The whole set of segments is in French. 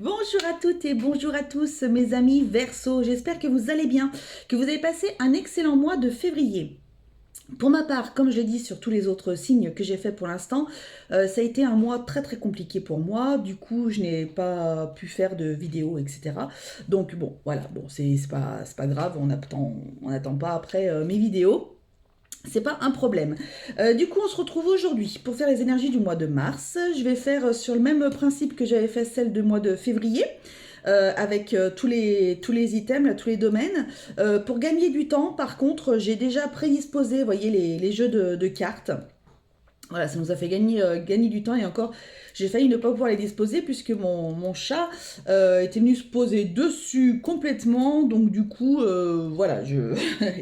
Bonjour à toutes et bonjour à tous mes amis Verseau, j'espère que vous allez bien, que vous avez passé un excellent mois de février. Pour ma part, comme je l'ai dit sur tous les autres signes que j'ai fait pour l'instant, ça a été un mois très compliqué pour moi, du coup je n'ai pas pu faire de vidéos, etc. Donc bon, voilà, bon, c'est pas grave, on n'attend pas après mes vidéos. C'est pas un problème. Du coup, on se retrouve aujourd'hui pour faire les énergies du mois de mars. Je vais faire sur le même principe que j'avais fait celle du mois de février. Avec tous les items, là, tous les domaines. Pour gagner du temps, par contre, j'ai déjà prédisposé, vous voyez, les jeux de cartes. Voilà, ça nous a fait gagner du temps et encore, j'ai failli ne pas pouvoir les disposer puisque mon chat était venu se poser dessus complètement. Donc du coup, voilà,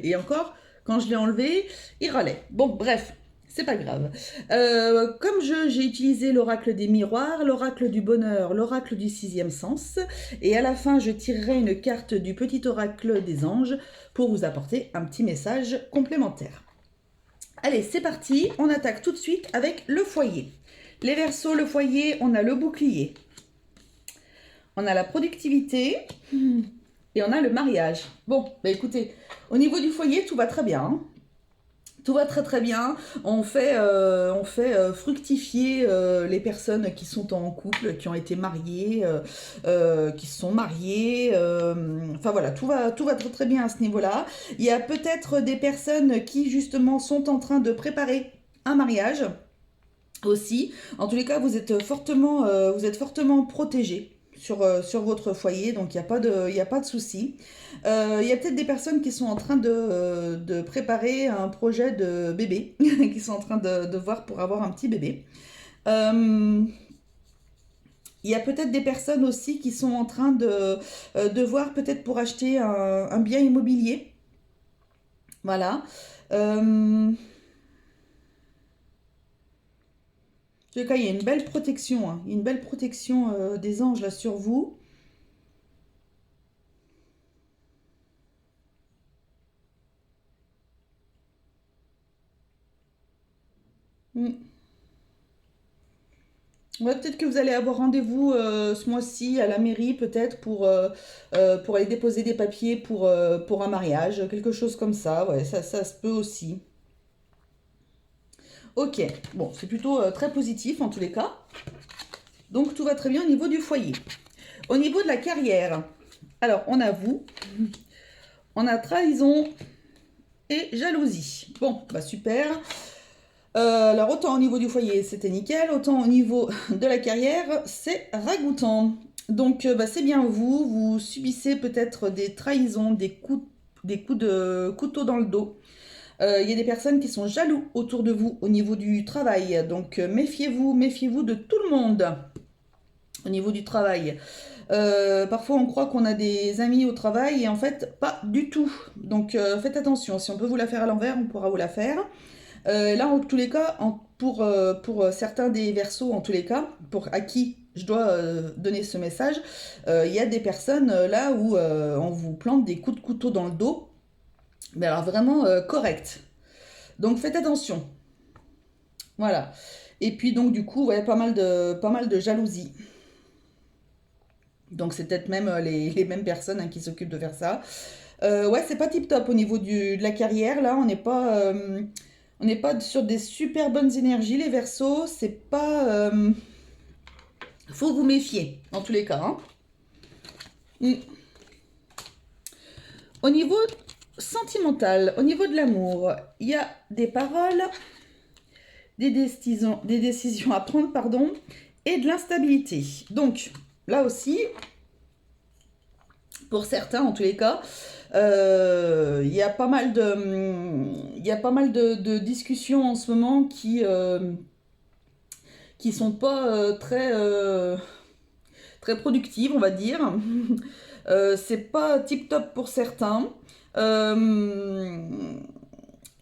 et encore, quand je l'ai enlevé, il râlait. Bon, bref, c'est pas grave. Comme j'ai utilisé l'oracle des miroirs, l'oracle du bonheur, l'oracle du sixième sens, et à la fin, je tirerai une carte du petit oracle des anges pour vous apporter un petit message complémentaire. Allez, c'est parti, on attaque tout de suite avec le foyer. Les Verseaux, le foyer, on a le bouclier, on a la productivité et on a le mariage. Bon, bah écoutez, au niveau du foyer, tout va très bien. Hein. Tout va très bien. On fait fructifier les personnes qui sont en couple, qui ont été mariées, qui se sont mariées. Enfin voilà, tout va très bien à ce niveau-là. Il y a peut-être des personnes qui justement sont en train de préparer un mariage aussi. En tous les cas, vous êtes fortement protégés sur votre foyer, donc il y a pas de souci. Il y a peut-être des personnes qui sont en train de préparer un projet de bébé, qui sont en train de voir pour avoir un petit bébé. Euh, il y a peut-être des personnes aussi qui sont en train de voir peut-être pour acheter un bien immobilier. Voilà. En tout cas, il y a une belle protection, hein. Il y a une belle protection des anges là sur vous. Mm. Ouais, peut-être que vous allez avoir rendez-vous ce mois-ci à la mairie, peut-être pour aller déposer des papiers pour un mariage, quelque chose comme ça. Ouais, ça se peut aussi. Ok, bon, c'est plutôt très positif en tous les cas. Donc tout va très bien au niveau du foyer. Au niveau de la carrière, alors on a vous, on a trahison et jalousie. Bon, bah super. Alors autant au niveau du foyer c'était nickel, autant au niveau de la carrière c'est ragoûtant. Donc bah, c'est bien vous subissez peut-être des trahisons, des coups de couteau dans le dos. Il y a des personnes qui sont jaloux autour de vous au niveau du travail. Donc méfiez-vous de tout le monde au niveau du travail. Parfois on croit qu'on a des amis au travail et en fait pas du tout. Donc faites attention, si on peut vous la faire à l'envers, on pourra vous la faire. Là, en tous les cas, pour certains des Verseaux, en tous les cas, à qui je dois donner ce message, il y a des personnes là où on vous plante des coups de couteau dans le dos, mais alors vraiment correct. Donc faites attention. Voilà. Et puis donc du coup, ouais, pas mal de jalousie. Donc c'est peut-être même les mêmes personnes hein, qui s'occupent de faire ça. Ouais, c'est pas tip top au niveau de la carrière. Là, on n'est pas sur des super bonnes énergies, les Verseaux. C'est pas. Faut vous méfier, en tous les cas. Hein. Mm. Au niveau sentimental, au niveau de l'amour, il y a des paroles, des décisions à prendre, pardon, et de l'instabilité. Donc, là aussi, pour certains, en tous les cas, il y a pas mal de discussions en ce moment qui sont pas très productives, on va dire. C'est pas tip top pour certains. Euh,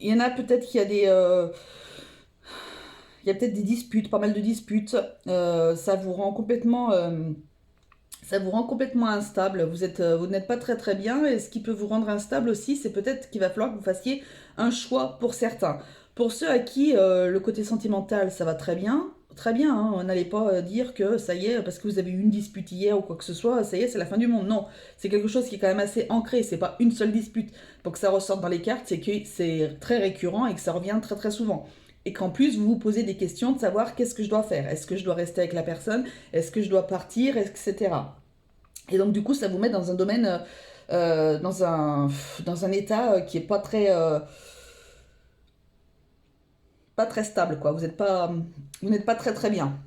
il y en a peut-être il y a peut-être des disputes, pas mal de disputes. Ça vous rend complètement instable. Vous n'êtes pas très bien. Et ce qui peut vous rendre instable aussi, c'est peut-être qu'il va falloir que vous fassiez un choix pour certains. Pour ceux à qui le côté sentimental, ça va très bien, hein, n'allez pas dire que ça y est, parce que vous avez eu une dispute hier ou quoi que ce soit, ça y est, c'est la fin du monde. Non, c'est quelque chose qui est quand même assez ancré, c'est pas une seule dispute. Pour que ça ressorte dans les cartes, c'est que c'est très récurrent et que ça revient très très souvent. Et qu'en plus, vous vous posez des questions de savoir qu'est-ce que je dois faire. Est-ce que je dois rester avec la personne? Est-ce que je dois partir? Etc. Et donc, du coup, ça vous met dans un domaine, dans un état qui est pas très stable, quoi. Vous n'êtes pas très très bien.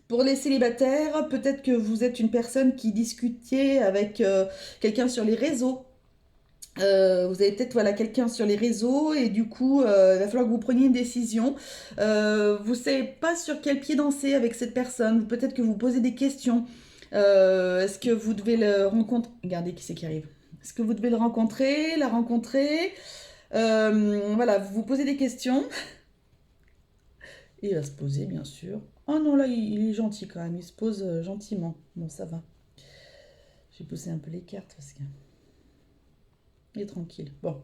Pour les célibataires, peut-être que vous êtes une personne qui discutiez avec quelqu'un sur les réseaux. Vous avez peut-être voilà, quelqu'un sur les réseaux et du coup, il va falloir que vous preniez une décision. Vous ne savez pas sur quel pied danser avec cette personne. Peut-être que vous posez des questions. Est-ce que vous devez le rencontrer? Regardez qui c'est qui arrive. Est-ce que vous devez le rencontrer, la rencontrer? Voilà, vous vous posez des questions. Et il va se poser, bien sûr. Oh non, là, il est gentil quand même. Il se pose gentiment. Bon, ça va. J'ai poussé un peu les cartes parce que... Il est tranquille. Bon.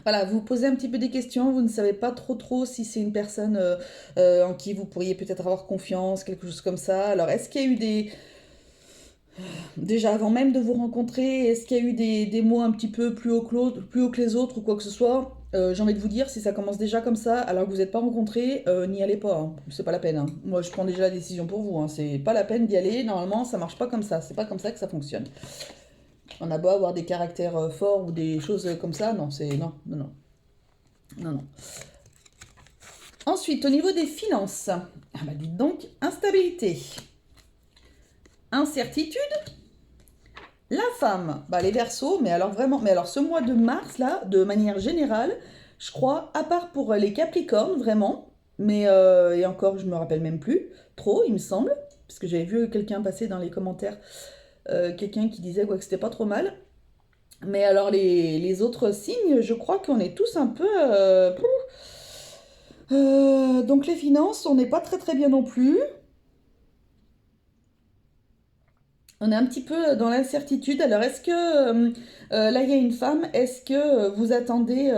Voilà, vous posez un petit peu des questions. Vous ne savez pas trop si c'est une personne en qui vous pourriez peut-être avoir confiance, quelque chose comme ça. Alors, est-ce qu'il y a eu des... Déjà, avant même de vous rencontrer, est-ce qu'il y a eu des mots un petit peu plus haut que les autres ou quoi que ce soit? J'ai envie de vous dire, si ça commence déjà comme ça, alors que vous n'êtes pas rencontrés, n'y allez pas, hein. C'est pas la peine, hein. Moi, je prends déjà la décision pour vous, hein. C'est pas la peine d'y aller. Normalement, ça marche pas comme ça. C'est pas comme ça que ça fonctionne. On a beau avoir des caractères forts ou des choses comme ça, non, c'est non, non, non, non, non. Ensuite, au niveau des finances, ah bah dites donc, instabilité, incertitude. La femme, bah les Verseaux, mais alors vraiment, mais alors ce mois de mars là, de manière générale, je crois, à part pour les Capricornes vraiment, mais et encore, je me rappelle même plus trop, il me semble, parce que j'avais vu quelqu'un passer dans les commentaires, quelqu'un qui disait quoi, que c'était pas trop mal. Mais alors les autres signes, je crois qu'on est tous un peu... donc les finances, on n'est pas très très bien non plus. On est un petit peu dans l'incertitude. Alors est-ce que là il y a une femme, est-ce que vous attendez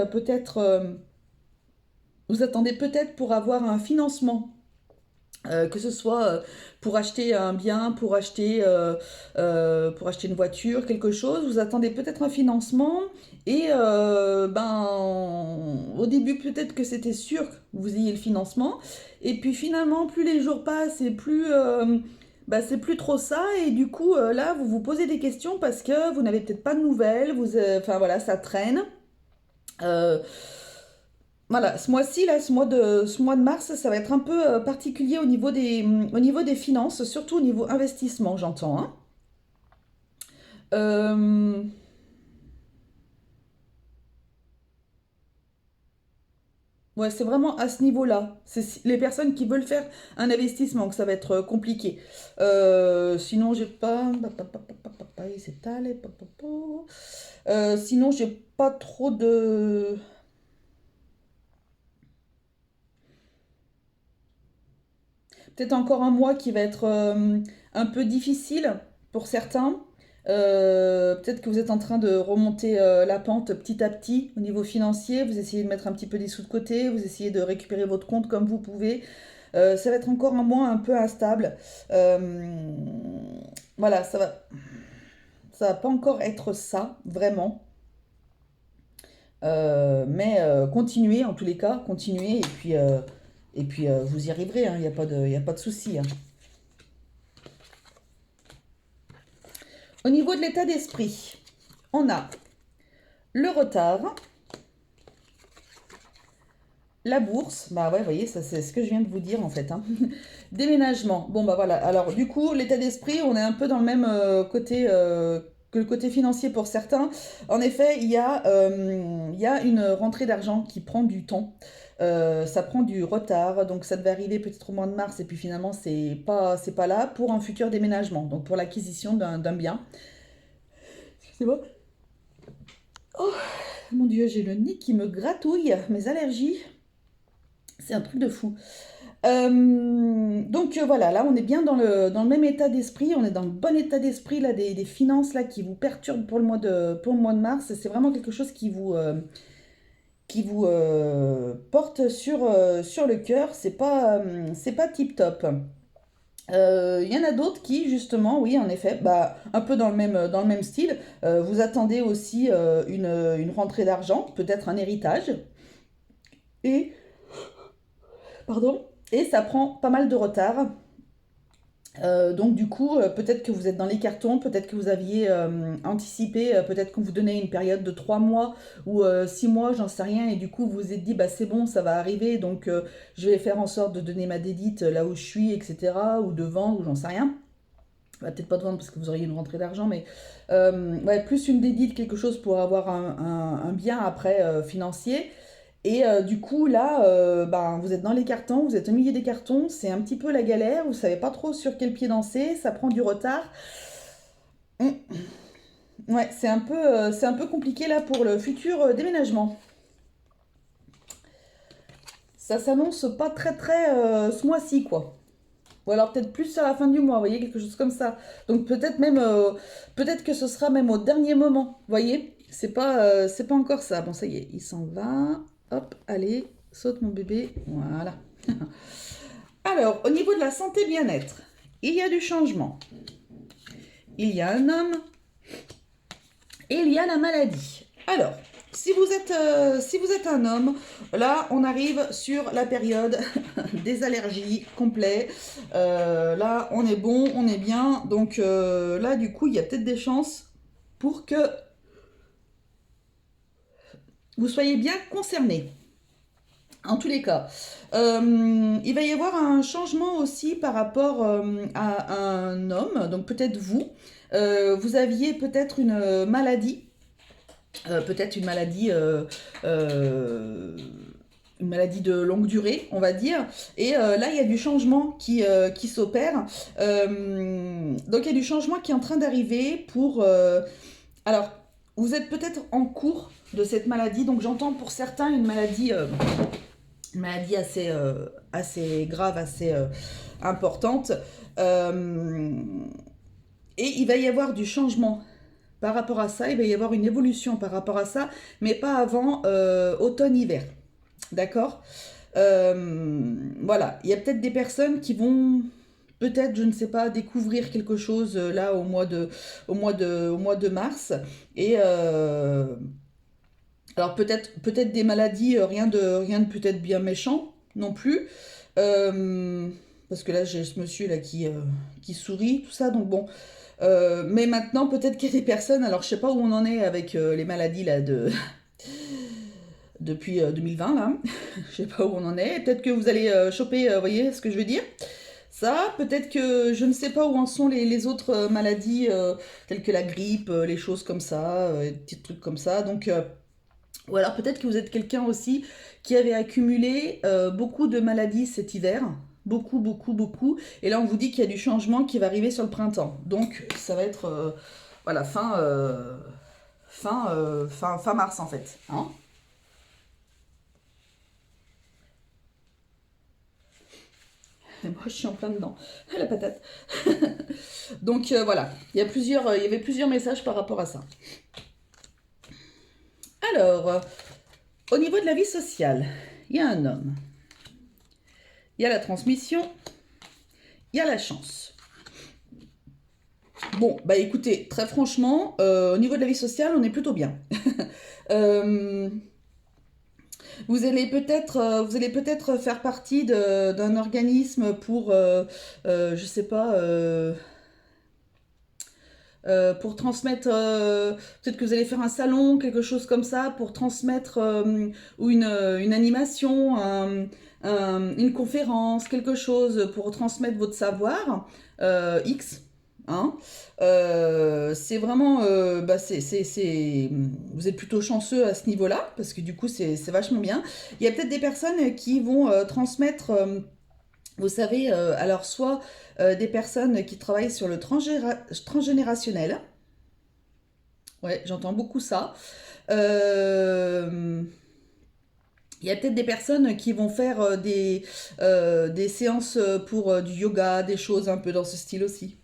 vous attendez peut-être pour avoir un financement? Que ce soit pour acheter un bien, pour acheter une voiture, quelque chose, vous attendez peut-être un financement et ben au début peut-être que c'était sûr que vous ayez le financement et puis finalement plus les jours passent et plus bah, c'est plus trop ça et du coup là vous vous posez des questions parce que vous n'avez peut-être pas de nouvelles, enfin voilà ça traîne. Euh, voilà, ce mois-ci, là, ce mois de mars, ça va être un peu particulier au niveau des finances, surtout au niveau investissement, j'entends, hein. Euh, ouais, c'est vraiment à ce niveau-là. C'est les personnes qui veulent faire un investissement que ça va être compliqué. Sinon, j'ai pas... Il s'étale. Sinon, j'ai pas trop de... Peut-être encore un mois qui va être un peu difficile pour certains. Peut-être que vous êtes en train de remonter la pente petit à petit au niveau financier. Vous essayez de mettre un petit peu des sous de côté. Vous essayez de récupérer votre compte comme vous pouvez. Ça va être encore un mois un peu instable. Euh, voilà, ça va pas encore être ça, vraiment. Mais continuez, en tous les cas, continuez. Et puis vous y arriverez, hein. Il n'y a pas de, il y a pas de souci, hein. Au niveau de l'état d'esprit, on a le retard, la bourse, bah ouais, vous voyez, ça c'est ce que je viens de vous dire en fait, hein. Déménagement, bon bah voilà, alors du coup, l'état d'esprit, on est un peu dans le même côté que le côté financier pour certains. En effet, il y a une rentrée d'argent qui prend du temps. Ça prend du retard, donc ça devait arriver peut-être au mois de mars, et puis finalement, c'est pas là pour un futur déménagement, donc pour l'acquisition d'un bien. C'est bon. Oh mon Dieu, j'ai le nez qui me gratouille, mes allergies, c'est un truc de fou. Voilà, là on est bien dans le même état d'esprit, on est dans le bon état d'esprit là des finances là qui vous perturbent pour le mois de mars. C'est vraiment quelque chose qui vous porte sur le cœur, c'est pas tip top. Il y en a d'autres qui, justement, oui, en effet, bah, un peu dans le même style, vous attendez aussi une rentrée d'argent, peut-être un héritage, et, pardon, et ça prend pas mal de retard. Donc du coup, peut-être que vous êtes dans les cartons, peut-être que vous aviez anticipé, peut-être qu'on vous donnait une période de 3 mois ou 6 mois, j'en sais rien, et du coup vous vous êtes dit, bah c'est bon, ça va arriver, donc je vais faire en sorte de donner ma dédite là où je suis, etc., ou de vendre, ou j'en sais rien. Bah, peut-être pas de vendre parce que vous auriez une rentrée d'argent, mais ouais, plus une dédite, quelque chose pour avoir un bien après financier. Et du coup, là, ben, vous êtes dans les cartons, vous êtes au milieu des cartons, c'est un petit peu la galère, vous savez pas trop sur quel pied danser, ça prend du retard. Hum, Ouais, c'est un peu compliqué là pour le futur déménagement. Ça s'annonce pas très très ce mois-ci, quoi. Ou alors peut-être plus à la fin du mois, vous voyez, quelque chose comme ça. Donc peut-être que ce sera même au dernier moment, vous voyez. C'est pas encore ça. Bon, ça y est, il s'en va. Hop, allez, saute mon bébé. Voilà. Alors, au niveau de la santé bien-être, il y a du changement. Il y a un homme et il y a la maladie. Alors, si vous êtes un homme, là, on arrive sur la période des allergies complets. Là, on est bon, on est bien. Donc là, du coup, il y a peut-être des chances pour que vous soyez bien concerné. En tous les cas, il va y avoir un changement aussi par rapport à un homme, donc peut-être vous. Vous aviez peut-être une maladie, peut-être une maladie de longue durée, on va dire. Et là, il y a du changement qui s'opère. Donc, il y a du changement qui est en train d'arriver pour... alors, vous êtes peut-être en cours de cette maladie. Donc, j'entends pour certains une maladie assez grave, assez importante. Euh, et il va y avoir du changement par rapport à ça. Il va y avoir une évolution par rapport à ça, mais pas avant automne-hiver. D'accord. Voilà, il y a peut-être des personnes qui vont peut-être, je ne sais pas, découvrir quelque chose là au mois de mars. Et alors peut-être des maladies, rien de peut-être bien méchant non plus. Euh, Parce que là j'ai ce monsieur là qui sourit, tout ça, donc bon. Mais maintenant peut-être qu'il y a des personnes, alors je sais pas où on en est avec les maladies là depuis 2020 là. Je sais pas où on en est. Peut-être que vous allez choper, vous voyez ce que je veux dire. Ça, peut-être que je ne sais pas où en sont les autres maladies telles que la grippe, les choses comme ça, des petits trucs comme ça. Donc, ou alors peut-être que vous êtes quelqu'un aussi qui avait accumulé beaucoup de maladies cet hiver. Beaucoup, beaucoup, beaucoup. Et là, on vous dit qu'il y a du changement qui va arriver sur le printemps. Donc, ça va être voilà, fin mars en fait. Hein. Et moi, je suis en plein dedans. La patate. Donc voilà, il y avait plusieurs messages par rapport à ça. Alors, au niveau de la vie sociale, il y a un homme, il y a la transmission, il y a la chance. Bon, bah écoutez, très franchement, au niveau de la vie sociale, on est plutôt bien. Euh, vous allez peut-être faire partie d'un organisme pour, je sais pas, pour transmettre, peut-être que vous allez faire un salon, quelque chose comme ça, pour transmettre ou une animation, une conférence, quelque chose pour transmettre votre savoir X. Hein. C'est vraiment, bah vous êtes plutôt chanceux à ce niveau-là, parce que du coup c'est vachement bien. Il y a peut-être des personnes qui vont transmettre vous savez, alors soit des personnes qui travaillent sur le transgénérationnel, ouais, j'entends beaucoup ça. Euh, Il y a peut-être des personnes qui vont faire des séances pour du yoga, des choses un peu dans ce style aussi.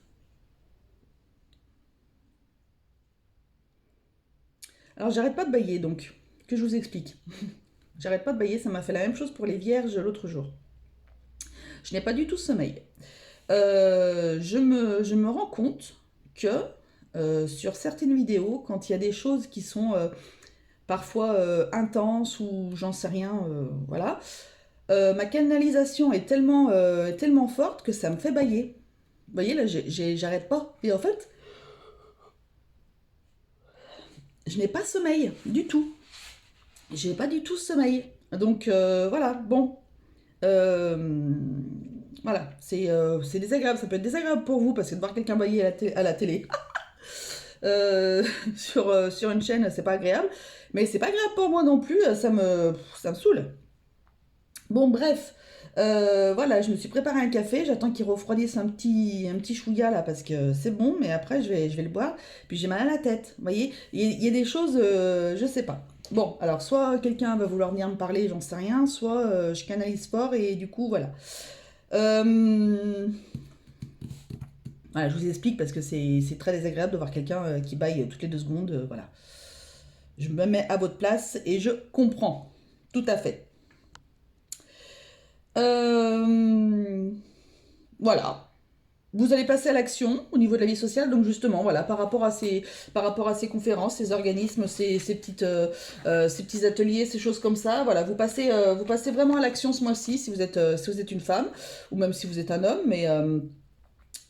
Alors j'arrête pas de bailler donc, que je vous explique. J'arrête pas de bailler, ça m'a fait la même chose pour les vierges l'autre jour. Je n'ai pas du tout sommeil. Je me rends compte que sur certaines vidéos, quand il y a des choses qui sont parfois intenses ou j'en sais rien, voilà, ma canalisation est tellement forte que ça me fait bailler. Vous voyez, là, j'arrête pas. Et en fait, je n'ai pas sommeil du tout. J'ai pas du tout sommeil. Donc voilà, bon. Euh, voilà, c'est désagréable. Ça peut être désagréable pour vous parce que de voir quelqu'un bailler à la télé sur une chaîne, c'est pas agréable. Mais c'est pas agréable pour moi non plus. Ça me saoule. Bon, bref. Voilà, je me suis préparé un café. J'attends qu'il refroidisse un petit chouïa là parce que c'est bon. Mais après, je vais le boire. Puis j'ai mal à la tête. Vous voyez, il y a des choses, je sais pas. Bon, alors soit quelqu'un va vouloir venir me parler, j'en sais rien, soit je canalise fort et du coup, voilà. Euh, Voilà, je vous explique parce que c'est très désagréable de voir quelqu'un qui baille toutes les 2 secondes. Voilà. Je me mets à votre place et je comprends. Tout à fait. Euh, voilà. Vous allez passer à l'action au niveau de la vie sociale, donc justement, voilà, par rapport à ces conférences, ces organismes, ces petits ateliers, ces choses comme ça, voilà, vous passez vraiment à l'action ce mois-ci si vous êtes une femme, ou même si vous êtes un homme,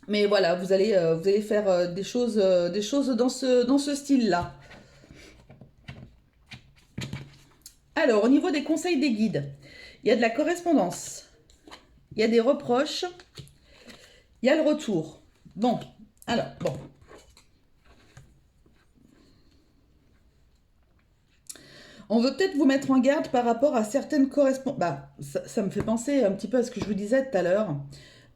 mais voilà, vous allez faire des choses dans ce style-là. Alors, au niveau des conseils des guides, il y a de la correspondance, il y a des reproches, il y a le retour. Bon, alors, bon. On veut peut-être vous mettre en garde par rapport à certaines correspondances. Bah, ça me fait penser un petit peu à ce que je vous disais tout à l'heure.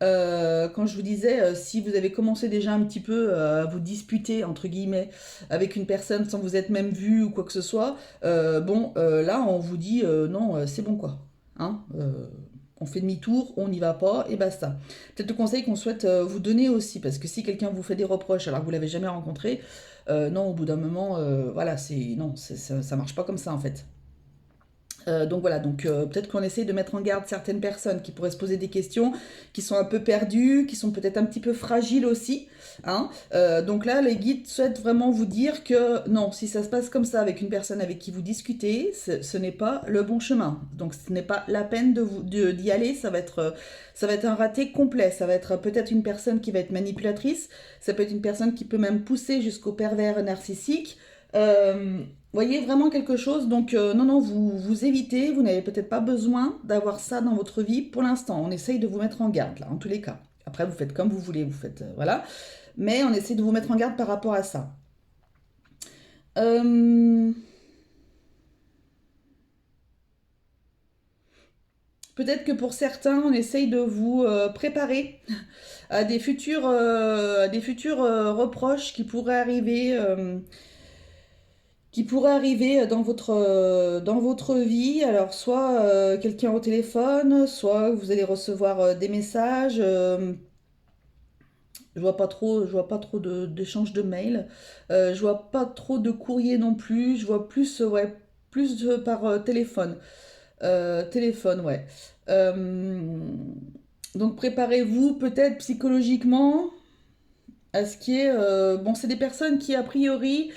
Quand je vous disais, si vous avez commencé déjà un petit peu à vous disputer, entre guillemets, avec une personne sans vous être même vu ou quoi que ce soit, bon, là, on vous dit non, c'est bon quoi. Hein on fait demi-tour, on n'y va pas, et basta. Peut-être le conseil qu'on souhaite vous donner aussi, parce que si quelqu'un vous fait des reproches alors que vous l'avez jamais rencontré, non, au bout d'un moment, voilà, non, ça marche pas comme ça en fait. Donc voilà, donc peut-être qu'on essaye de mettre en garde certaines personnes qui pourraient se poser des questions, qui sont un peu perdues, qui sont peut-être un petit peu fragiles aussi. Hein. Donc là, les guides souhaitent vraiment vous dire que non, si ça se passe comme ça avec une personne avec qui vous discutez, ce n'est pas le bon chemin. Donc ce n'est pas la peine d'y aller, ça va être un raté complet. Ça va être peut-être une personne qui va être manipulatrice, ça peut être une personne qui peut même pousser jusqu'au pervers narcissique. Voyez vraiment quelque chose, donc non, non, vous évitez, vous n'avez peut-être pas besoin d'avoir ça dans votre vie pour l'instant. On essaye de vous mettre en garde, là, en tous les cas. Après, vous faites comme vous voulez, vous faites, voilà. Mais on essaie de vous mettre en garde par rapport à ça. Euh, Peut-être que pour certains, on essaye de vous préparer à des futurs reproches qui pourraient arriver dans votre vie. Alors, soit quelqu'un au téléphone, soit vous allez recevoir des messages. Je vois pas trop d'échanges de mails. Je vois pas trop de courriers non plus. Je vois plus, ouais, plus par téléphone. Téléphone, ouais. Euh, donc, préparez-vous peut-être psychologiquement à ce qui est. Bon, c'est des personnes qui, a priori,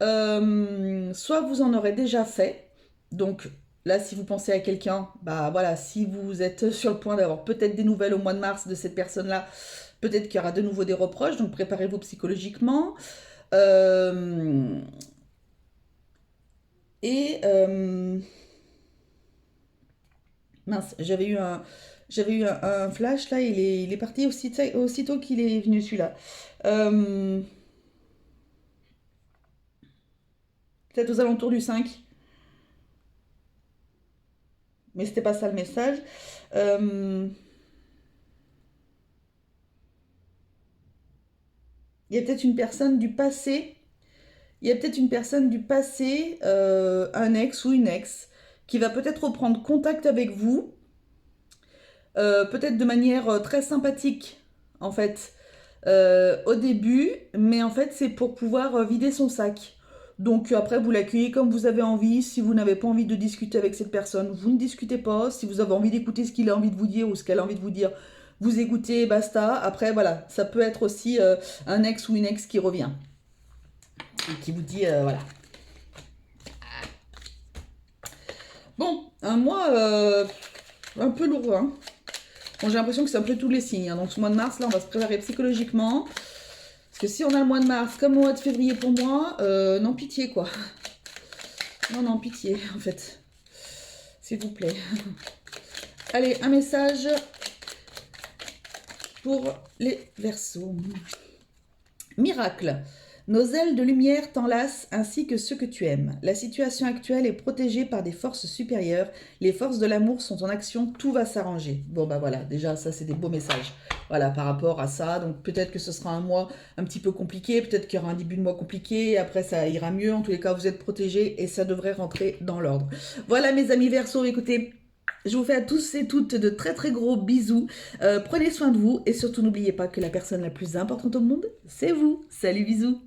soit vous en aurez déjà fait, donc là, si vous pensez à quelqu'un, bah voilà, si vous êtes sur le point d'avoir peut-être des nouvelles au mois de mars de cette personne-là, peut-être qu'il y aura de nouveau des reproches, donc préparez-vous psychologiquement. Euh, et mince, j'avais eu un flash là, il est parti aussitôt qu'il est venu celui-là. Euh, Peut-être aux alentours du 5, mais c'était pas ça le message. Euh, Il y a peut-être une personne du passé. Il y a peut-être une personne du passé, un ex ou une ex, qui va peut-être reprendre contact avec vous, peut-être de manière très sympathique, en fait, au début, mais en fait, c'est pour pouvoir vider son sac. Donc après, vous l'accueillez comme vous avez envie. Si vous n'avez pas envie de discuter avec cette personne, vous ne discutez pas. Si vous avez envie d'écouter ce qu'il a envie de vous dire ou ce qu'elle a envie de vous dire, vous écoutez, basta. Après, voilà, ça peut être aussi un ex ou une ex qui revient et qui vous dit, voilà. Bon, un mois un peu lourd, hein. Bon, j'ai l'impression que c'est un peu tous les signes, hein. Donc ce mois de mars, là, on va se préparer psychologiquement. Parce que si on a le mois de mars comme le mois de février pour moi, non, pitié, quoi. Non, non, pitié, en fait. S'il vous plaît. Allez, un message pour les Verseaux. Miracle. Nos ailes de lumière t'enlacent ainsi que ceux que tu aimes. La situation actuelle est protégée par des forces supérieures. Les forces de l'amour sont en action, tout va s'arranger. Bon bah voilà, déjà ça c'est des beaux messages. Voilà, par rapport à ça. Donc peut-être que ce sera un mois un petit peu compliqué, peut-être qu'il y aura un début de mois compliqué, et après ça ira mieux. En tous les cas, vous êtes protégés et ça devrait rentrer dans l'ordre. Voilà mes amis Verseaux, écoutez, je vous fais à tous et toutes de très très gros bisous. Prenez soin de vous et surtout n'oubliez pas que la personne la plus importante au monde, c'est vous. Salut, bisous.